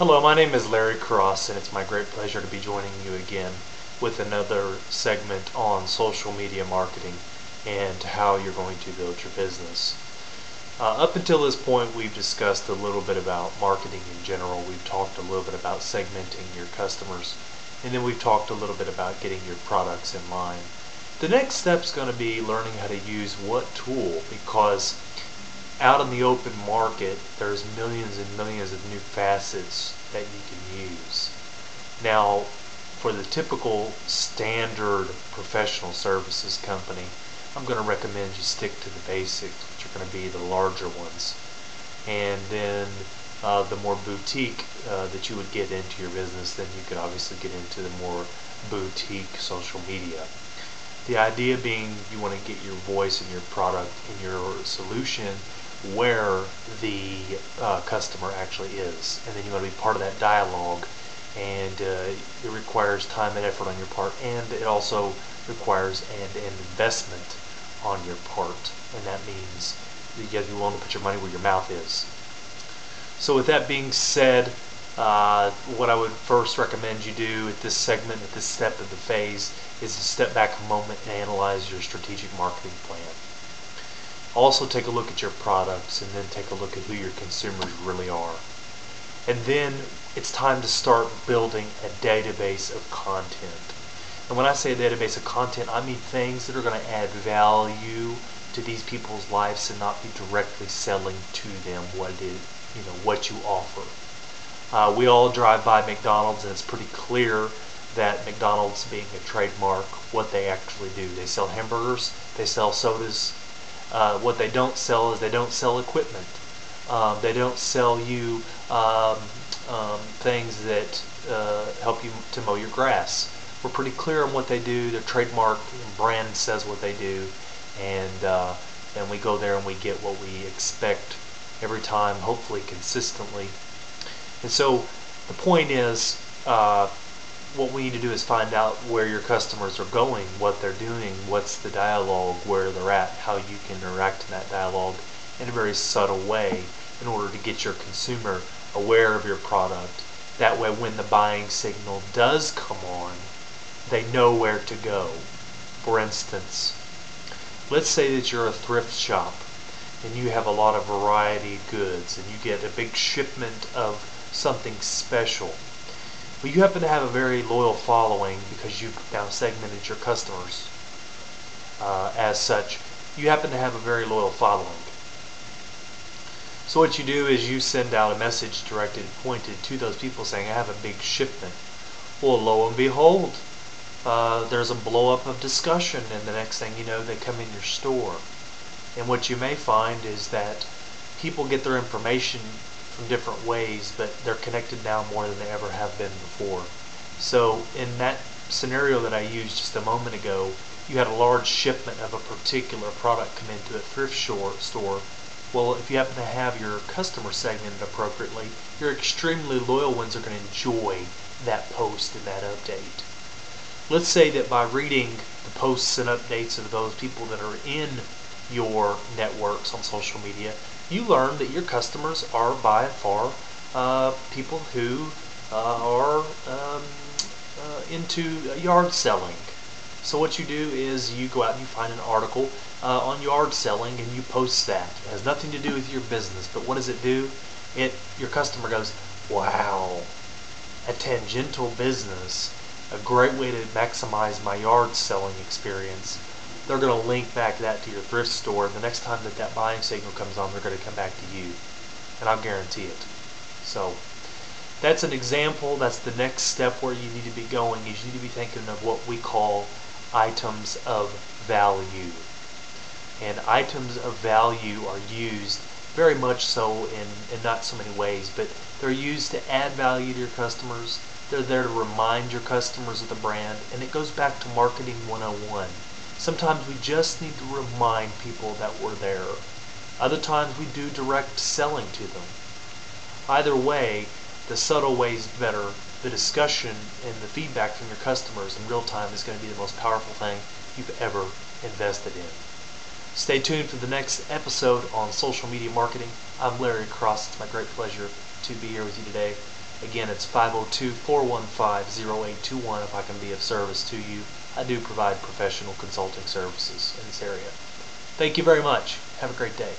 Hello, my name is Larry Cross, and it's my great pleasure to be joining you again with another segment on social media marketing and how you're going to build your business. Up until this point, we've discussed a little bit about marketing in general. We've talked a little bit about segmenting your customers, and then we've talked a little bit about getting your products in line. The next step is going to be learning how to use what tool, because out in the open market, there's millions and millions of new facets that you can use. Now, for the typical standard professional services company, I'm going to recommend you stick to the basics, which are going to be the larger ones. And then the more boutique that you would get into your business, then you could obviously get into the more boutique social media. The idea being you want to get your voice and your product and your solution where the customer actually is, and then you want to be part of that dialogue, and it requires time and effort on your part, and it also requires an investment on your part, and that means you have to be willing to put your money where your mouth is. So with that being said, what I would first recommend you do at this segment, at this step of the phase, is to step back a moment and analyze your strategic marketing plan. Also take a look at your products, and then take a look at who your consumers really are. And then it's time to start building a database of content. And when I say a database of content, I mean things that are going to add value to these people's lives and not be directly selling to them what it is, what you offer. We all drive by McDonald's, and it's pretty clear that McDonald's, being a trademark, what they actually do. They sell hamburgers, they sell sodas. What they don't sell is they don't sell equipment. They don't sell you things that help you to mow your grass. We're pretty clear on what they do. Their trademark brand says what they do, and then we go there and we get what we expect every time, hopefully consistently. And so the point is, what we need to do is find out where your customers are going, what they're doing, what's the dialogue, where they're at, how you can interact in that dialogue in a very subtle way in order to get your consumer aware of your product. That way, when the buying signal does come on, they know where to go. For instance, let's say that you're a thrift shop and you have a lot of variety of goods, and you get a big shipment of something special. Well, you happen to have a very loyal following because you've now segmented your customers as such. You happen to have a very loyal following. So what you do is you send out a message directed and pointed to those people saying, I have a big shipment. Well, lo and behold, there's a blow up of discussion, and the next thing you know, they come in your store. And what you may find is that people get their information from different ways, but they're connected now more than they ever have been before. So in that scenario that I used just a moment ago, you had a large shipment of a particular product come into a thrift store. Well, if you happen to have your customer segmented appropriately, your extremely loyal ones are going to enjoy that post and that update. Let's say that by reading the posts and updates of those people that are in your networks on social media, you learn that your customers are by and far people who are into yard selling. So what you do is you go out and you find an article on yard selling, and you post that. It has nothing to do with your business, but what does it do? Your customer goes, wow, a tangential business, a great way to maximize my yard selling experience. They're going to link back that to your thrift store, and the next time that buying signal comes on, they're going to come back to you, and I'll guarantee it. So that's an example. That's the next step where you need to be going, is you need to be thinking of what we call items of value. And items of value are used very much so in not so many ways, but they're used to add value to your customers. They're there to remind your customers of the brand, and it goes back to marketing 101. Sometimes we just need to remind people that we're there. Other times we do direct selling to them. Either way, the subtle way is better. The discussion and the feedback from your customers in real time is going to be the most powerful thing you've ever invested in. Stay tuned for the next episode on social media marketing. I'm Larry Cross. It's my great pleasure to be here with you today. Again, it's 502-415-0821 if I can be of service to you. I do provide professional consulting services in this area. Thank you very much. Have a great day.